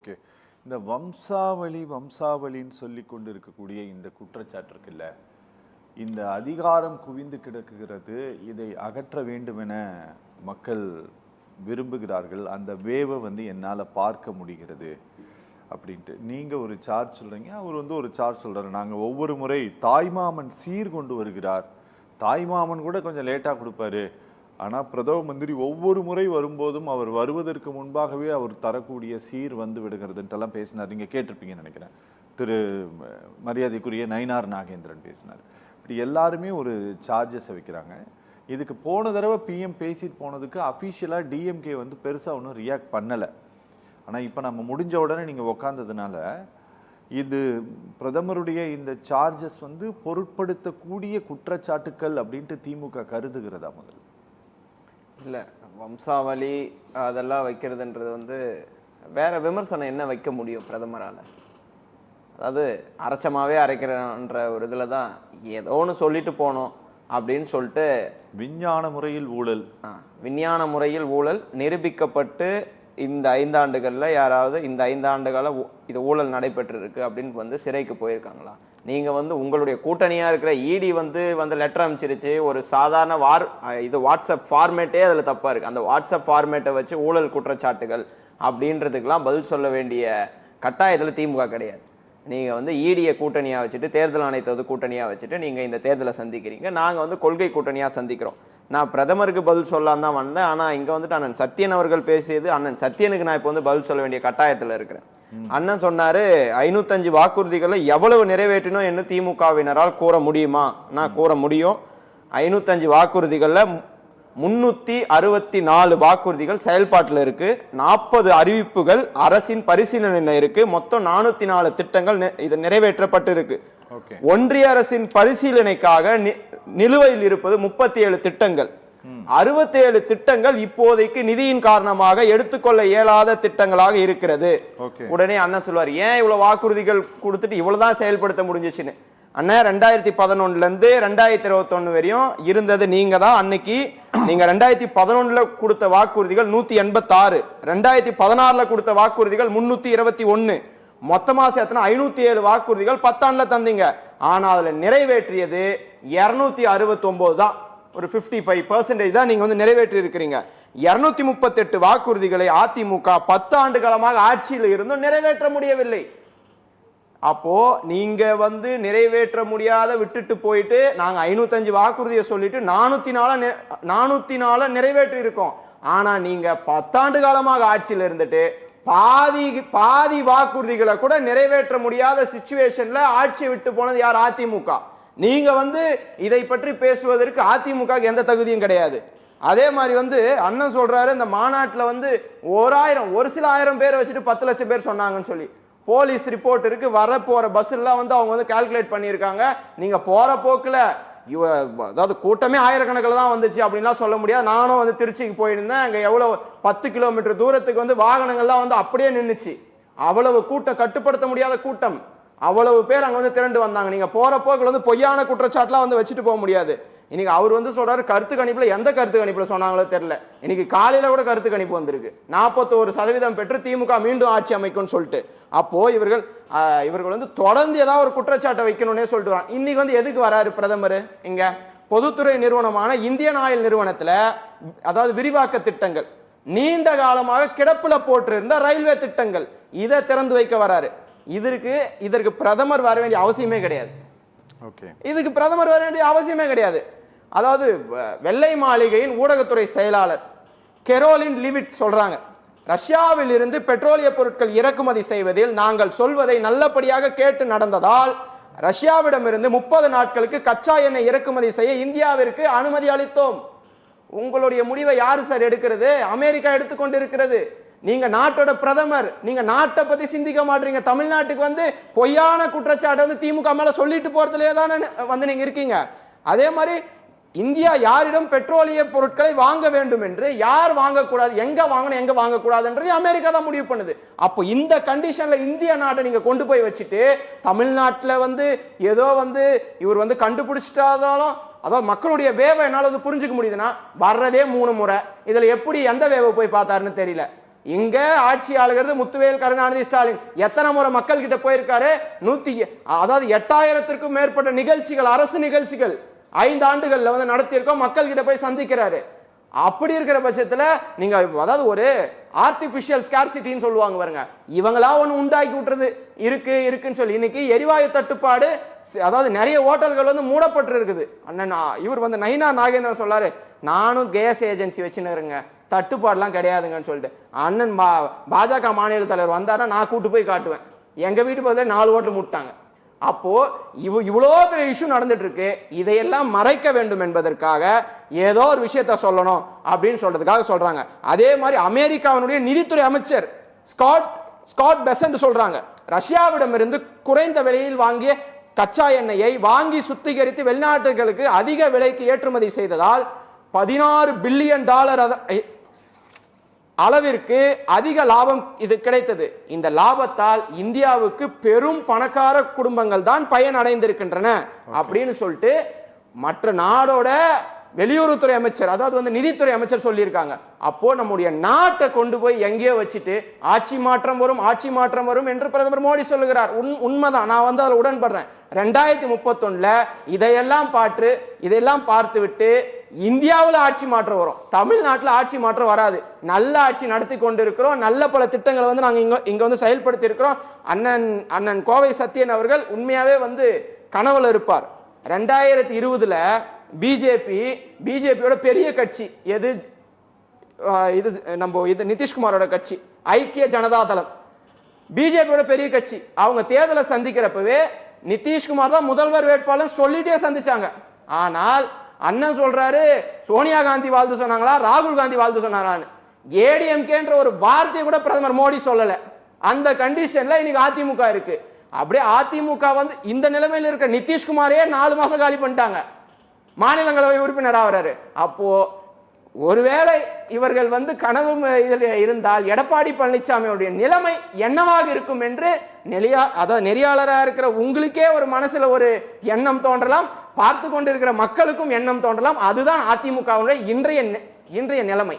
Okay. இந்த வம்சாவளின்னு சொல்லி கொண்டு இருக்கக்கூடிய இந்த குற்றச்சாட்டு இருக்குல்ல, இந்த அதிகாரம் குவிந்து கிடக்குகிறது, இதை அகற்ற வேண்டுமென மக்கள் விரும்புகிறார்கள். அந்த வேவை என்னால் பார்க்க முடிகிறது அப்படின்ட்டு நீங்கள் ஒரு சார்ஜ் சொல்கிறீங்க, அவர் ஒரு சார்ஜ் சொல்கிறார். நாங்கள் ஒவ்வொரு முறை தாய்மாமன் சீர் கொண்டு வருகிறார், தாய்மாமன் கூட கொஞ்சம் லேட்டாக கொடுப்பாரு, ஆனால் பிரதம மந்திரி ஒவ்வொரு முறை வரும்போதும் அவர் வருவதற்கு முன்பாகவே அவர் தரக்கூடிய சீர் விடுகிறதுன்ட்டெல்லாம் பேசினார். நீங்கள் கேட்டிருப்பீங்கன்னு நினைக்கிறேன். திரு மரியாதைக்குரிய நயினார் நாகேந்திரன் பேசினார். இப்படி எல்லாருமே ஒரு சார்ஜஸை வைக்கிறாங்க. இதுக்கு போன தடவை பிஎம் பேசிட்டு போனதுக்கு அஃபிஷியலாக டிஎம்கே பெருசாக ஒன்றும் ரியாக்ட் பண்ணலை. ஆனால் இப்போ நம்ம முடிஞ்ச உடனே நீங்கள் உக்காந்ததுனால இது பிரதமருடைய இந்த சார்ஜஸ் பொருட்படுத்தக்கூடிய குற்றச்சாட்டுக்கள் அப்படின்ட்டு திமுக கருதுகிறதா? முதல்ல இல்லை, வம்சாவளி அதெல்லாம் வைக்கிறதுன்றது வேற விமர்சனம் என்ன வைக்க முடியும் பிரதமரால்? அதாவது அரைச்சமாகவே அரைக்கிறன்ற ஒரு இதில் தான் ஏதோ ஒன்று சொல்லிட்டு போனோம் அப்படின்னு சொல்லிட்டு விஞ்ஞான முறையில் ஊழல் விஞ்ஞான முறையில் ஊழல் நிரூபிக்கப்பட்டு இந்த 5 ஆண்டுகளில் யாராவது இந்த 5 ஆண்டுகளில் இது ஊழல் நடைபெற்றிருக்கு அப்படின்னு சிறைக்கு போயிருக்காங்களா? நீங்கள் உங்களுடைய கூட்டணியாக இருக்கிற இடி லெட்டர் அனுப்பிச்சிருச்சு. ஒரு சாதாரண இது வாட்ஸ்அப் ஃபார்மேட்டே அதில் தப்பாக இருக்குது. அந்த வாட்ஸ்அப் ஃபார்மேட்டை வச்சு ஊழல் குற்றச்சாட்டுகள் அப்படின்றதுக்கெலாம் பதில் சொல்ல வேண்டிய கட்டாயத்தில் திமுக கிடையாது. நீங்கள் இடியை கூட்டணியாக வச்சுட்டு, தேர்தல் ஆணையத்தை கூட்டணியாக வச்சுட்டு நீங்கள் இந்த தேர்தலை சந்திக்கிறீங்க. நாங்கள் கொள்கை கூட்டணியாக சந்திக்கிறோம். நான் பிரதமருக்கு பதில் சொல்லலாம் தான் வந்தேன். ஆனால் இங்கே அண்ணன் சத்யன் அவர்கள் பேசியது, அண்ணன் சத்யனுக்கு நான் இப்போ பதில் சொல்ல வேண்டிய கட்டாயத்தில் இருக்கிறேன். அண்ணன் சொன்னாரு 505 வாக்குறுதிகளை எவ்வளவு நிறைவேற்றினோம் என்று திமுகவினரால் கூற முடியுமா? நான் கூற முடியும். 505 வாக்குறுதிகளில் 364 வாக்குறுதிகள் செயல்பாட்டில் இருக்கு. 40 அறிவிப்புகள் அரசின் பரிசீலனையில் இருக்கு. மொத்தம் 404 திட்டங்கள் இது நிறைவேற்றப்பட்டு இருக்கு. ஒன்றிய அரசின் பரிசீலனைக்காக நிலுவையில் இருப்பது 37 திட்டங்கள். 67 திட்டங்கள் இப்போதைக்கு நிதியின் காரணமாக எடுத்துக்கொள்ள இயலாத திட்டங்களாக இருக்கிறது. உடனே அண்ணன் சொல்வார், ஏன் இவ்வளவு வாக்குறுதிகள் கொடுத்துட்டு இவ்வளவுதான் செயல்படுத்த முடிஞ்சிச்சுன்னு. அண்ணன் 2011 இருந்து 2021 வரையும் இருந்தது நீங்க தான். அன்னைக்கு நீங்க 2011 கொடுத்த வாக்குறுதிகள் 186, 2016 கொடுத்த வாக்குறுதிகள் 321, மொத்தமா சேர்த்தனா 507 வாக்குறுதிகள் 10 ஆண்டுல தந்தீங்க. ஆனா அதுல நிறைவேற்றியது 269 தான். ஒரு 55% தான் நீங்க நிறைவேற்றி இருக்கிறீங்க. 238 வாக்குறுதிகளை அதிமுக 10 ஆண்டு காலமாக ஆட்சியில் இருந்தும் நிறைவேற்ற முடியவில்லை. அப்போ நீங்க நிறைவேற்ற முடியாத விட்டுட்டு போயிட்டு நாங்க 505 வாக்குறுதியை சொல்லிட்டு 404 நிறைவேற்றி இருக்கோம். ஆனா நீங்க 10 ஆண்டு காலமாக ஆட்சியில் இருந்துட்டு பாதி வாக்குறுதிகளை கூட நிறைவேற்ற முடியாத சிச்சுவேஷன்ல ஆட்சியை விட்டு போனது யார்? அதிமுக. நீங்க இதை பற்றி பேசுவதற்கு அதிமுக எந்த தகுதியும் கிடையாது. அதே மாதிரி அண்ணன் சொல்றாரு, இந்த மாநாட்டில் ஒரு சில 1000 பேரை வச்சுட்டு 10 லட்சம் பேர் சொன்னாங்கன்னு சொல்லி போலீஸ் ரிப்போர்ட் இருக்கு. வர போற பஸ் எல்லாம் அவங்க கால்குலேட் பண்ணியிருக்காங்க. நீங்க போற போக்குல அதாவது கூட்டமே ஆயிரக்கணக்கில் தான் வந்துச்சு அப்படின்லாம் சொல்ல முடியாது. நானும் திருச்சிக்கு போயிருந்தேன். அங்கே எவ்வளவு 10 கிலோமீட்டர் தூரத்துக்கு வாகனங்கள்லாம் அப்படியே நின்றுச்சு. அவ்வளவு கூட்டம், கட்டுப்படுத்த முடியாத கூட்டம், அவ்வளவு பேர் அங்கே திரண்டு வந்தாங்க. நீங்க போற போக்கில் பொய்யான குற்றச்சாட்டுலாம் வச்சுட்டு போக முடியாது. இன்னைக்கு அவர் சொல்றாரு கருத்து கணிப்புல, எந்த கருத்து கணிப்புல சொன்னாங்களோ தெரியல. இன்னைக்கு காலையில கூட கருத்து கணிப்பு வந்திருக்கு, 41% பெற்று திமுக மீண்டும் ஆட்சி அமைக்கும்னு சொல்லிட்டு. அப்போ இவர்கள் தொடர்ந்து ஏதாவது ஒரு குற்றச்சாட்டை வைக்கணும்னே சொல்லிட்டு வராங்க. இன்னைக்கு எதுக்கு வராரு பிரதமர்? இங்க பொதுத்துறை நிறுவனமான இந்தியன் ஆயில் நிறுவனத்துல, அதாவது விரிவாக்க திட்டங்கள், நீண்ட காலமாக கிடப்புல போட்டிருந்த ரயில்வே திட்டங்கள், இதை திறந்து வைக்க வராரு. இதற்கு பிரதமர் வர வேண்டிய அவசியமே கிடையாது. இதுக்கு பிரதமர் வர வேண்டிய அவசியமே கிடையாது. அதாவது வெள்ளை மாளிகையின் ஊடகத்துறை செயலாளர் கெரோலின் லிவிட் சொல்றாங்க, ரஷ்யாவில் இருந்து பெட்ரோலிய பொருட்கள் இறக்குமதி செய்வதில் நாங்கள் சொல்வதை நல்லபடியாக கேட்டு நடந்ததால் ரஷ்யாவிடமிருந்து 30 நாட்களுக்கு கச்சா எண்ணெய் இறக்குமதி செய்ய இந்தியாவிற்கு அனுமதி அளித்தோம். உங்களுடைய முடிவை யாரு சார் எடுக்கிறது? அமெரிக்கா எடுத்துக்கொண்டு இருக்கிறது. நீங்க நாட்டோட பிரதமர், நீங்க நாட்டை பத்தி சிந்திக்க மாட்டீங்க. தமிழ்நாட்டுக்கு பொய்யான குற்றச்சாட்டு திமுக மேல சொல்லிட்டு போறதுலயே தானே நீங்க இருக்கீங்க. அதே மாதிரி இந்தியா யாரிடம் பெட்ரோலிய பொருட்களை வாங்க வேண்டும் என்று, யார் வாங்கக்கூடாது, எங்க வாங்கணும் எங்க வாங்கக்கூடாதுன்றது அமெரிக்கா தான் முடிவு பண்ணுது. அப்போ இந்த கண்டிஷன்ல இந்திய நாட்டை நீங்க கொண்டு போய் வச்சுட்டு தமிழ்நாட்டில் ஏதோ இவர் கண்டுபிடிச்சிட்டாலும், அதாவது மக்களுடைய வேவை என்னால் புரிஞ்சுக்க முடியுதுன்னா, வர்றதே 3 முறை, இதுல எப்படி எந்த வேவை போய் பார்த்தாருன்னு தெரியல. இங்க ஆட்சி ஆளுகிறது முத்துவேல் கருணாநிதி ஸ்டாலின். எத்தனை முறை மக்கள் கிட்ட போயிருக்காரு? 8000த்திற்கும் மேற்பட்ட நிகழ்ச்சிகள், அரசு நிகழ்ச்சிகள் 5 ஆண்டுகள்ல வந்து நடத்தியிருக்கோம். மக்கள் கிட்ட போய் சந்திக்கிறாரு. அப்படி இருக்கிற பட்சத்துல நீங்க அதாவது ஒரு ஆர்டிபிஷியல் ஸ்கார்சிட்டின்னு சொல்லுவாங்க பாருங்க, இவங்களா ஒன்று உண்டாக்கி விட்டுறது இருக்குன்னு சொல்லி. இன்னைக்கு எரிவாயு தட்டுப்பாடு, அதாவது நிறைய ஹோட்டல்கள் வந்து மூடப்பட்டு இருக்குது. அண்ணன் இவர் வந்து நயினார் நாகேந்திரன் சொல்லாரு, நானும் கேஸ் ஏஜென்சி வச்சுன்னுருங்க, தட்டுப்பாடுலாம் கிடையாதுங்கன்னு சொல்லிட்டு. அண்ணன் பாஜக மாநில தலைவர் வந்தாருன்னா நான் கூட்டு போய் காட்டுவேன். எங்க வீட்டு பக்கத்துல 4 ஹோட்டல் மூட்டாங்க. அப்போ இவ்வளோ பெரிய இஷ்யூ நடந்துட்டு இருக்கு. இதையெல்லாம் மறைக்க வேண்டும் என்பதற்காக ஏதோ ஒரு விஷயத்த சொல்லணும் அப்படின்னு சொல்றதுக்காக சொல்றாங்க. அதே மாதிரி அமெரிக்காவினுடைய நிதித்துறை அமைச்சர் ஸ்காட் பெசன்ட் சொல்றாங்க, ரஷ்யாவிடமிருந்து குறைந்த விலையில் வாங்கிய கச்சா எண்ணெயை வாங்கி சுத்திகரித்து வெளிநாட்டுகளுக்கு அதிக விலைக்கு ஏற்றுமதி செய்ததால் $16 பில்லியன் அளவிற்கு அதிக லாபம் இது கிடைத்தது. இந்த லாபத்தால் இந்தியாவுக்கு பெரும் பணக்கார குடும்பங்கள் தான் பயன் அடைந்திருக்கின்றன அப்படின்னு சொல்லிட்டு மற்ற நாடோட வெளியுறவுத்துறை அமைச்சர், அதாவது வந்து நிதித்துறை அமைச்சர் சொல்லியிருக்காங்க. அப்போ நம்முடைய நாட்டை கொண்டு போய் எங்கேயோ வச்சுட்டு ஆட்சி மாற்றம் வரும் என்று பிரதமர் மோடி சொல்லுகிறார். உண்மைதான், நான் வந்து அதில் உடன்படுறேன். 2031 இதையெல்லாம் பார்த்து விட்டு இந்தியாவில் ஆட்சி மாற்றம் வரும், தமிழ்நாட்டில் ஆட்சி மாற்றம் வராது. நல்ல ஆட்சி நடத்தி கொண்டிருக்கிறோம். நல்ல பல திட்டங்களை வந்து நாங்கள் இங்க வந்து செயல்படுத்தி இருக்கிறோம். அண்ணன் கோவை சத்யன் அவர்கள் உண்மையாவே வந்து கனவுல இருப்பார். 2020 பிஜேபியோட பெரிய கட்சி எது? இது நிதிஷ்குமாரோட கட்சி, ஐக்கிய ஜனதா தளம். பிஜேபியோட பெரிய கட்சி. அவங்க தேர்தலை சந்திக்கிறப்பவே நிதிஷ்குமார் தான் முதல்வர் வேட்பாளர் சொல்லிட்டே சந்திச்சாங்க. ஆனால் அண்ணன் சொல்றாரு, சோனியா காந்தி வாழ்த்து சொன்னாங்களா, ராகுல் காந்தி வாழ்த்து சொன்னாரான்னு. ஏடிஎம்கேன்ற ஒரு வார்த்தையை கூட பிரதமர் மோடி சொல்லல. அந்த கண்டிஷன்ல இன்னைக்கு அதிமுக இருக்கு. அப்படியே அதிமுக வந்து இந்த நிலைமையில் இருக்க நிதிஷ்குமாரே 4 மாசம் காலி பண்ணிட்டாங்க, மாநிலங்களவை உறுப்பினர் ஆகிறாரு. அப்போ ஒருவேளை இவர்கள் வந்து கனவு இதில் இருந்தால் எடப்பாடி பழனிசாமியுடைய நிலைமை என்னவாக இருக்கும் என்று நெறியாளராக இருக்கிற உங்களுக்கே ஒரு மனசுல ஒரு எண்ணம் தோன்றலாம், பார்த்து கொண்டிருக்கிற மக்களுக்கும் எண்ணம் தோன்றலாம். அதுதான் அதிமுகவுடைய இன்றைய நிலைமை.